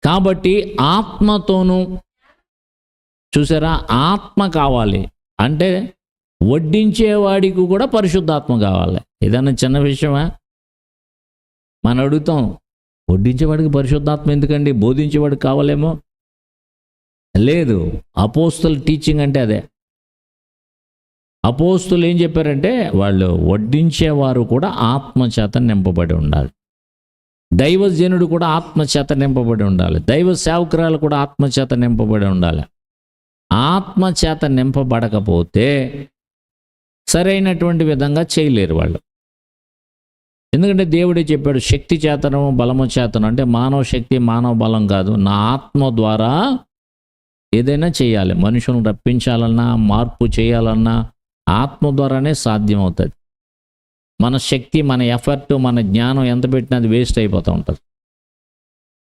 కాబట్టి ఆత్మతోనూ, చూసారా, ఆత్మ కావాలి అంటే వడ్డించేవాడికి కూడా పరిశుద్ధాత్మ కావాలి. ఏదన్నా చిన్న విషయమా? మనం అడుగుతాం, వడ్డించేవాడికి పరిశుద్ధాత్మ ఎందుకండి, బోధించేవాడికి కావాలేమో. లేదు, అపోస్తల టీచింగ్ అంటే అదే. అపోస్తులు ఏం చెప్పారంటే వాళ్ళు వడ్డించేవారు కూడా ఆత్మచేత నింపబడి ఉండాలి, దైవజనుడు కూడా ఆత్మచేత నింపబడి ఉండాలి, దైవ సేవకురాలు కూడా ఆత్మచేత నింపబడి ఉండాలి. ఆత్మచేత నింపబడకపోతే సరైనటువంటి విధంగా చేయలేరు వాళ్ళు. ఎందుకంటే దేవుడే చెప్పాడు, శక్తి చేతను బలము చేతను, అంటే మానవ శక్తి మానవ బలం కాదు, నా ఆత్మ ద్వారా ఏదైనా చేయాలి. మనుషులను రప్పించాలన్నా, మార్పు చేయాలన్నా ఆత్మ ద్వారానే సాధ్యమవుతుంది. మన శక్తి, మన ఎఫర్ట్, మన జ్ఞానం ఎంత పెట్టినా అది వేస్ట్ అయిపోతూ ఉంటుంది.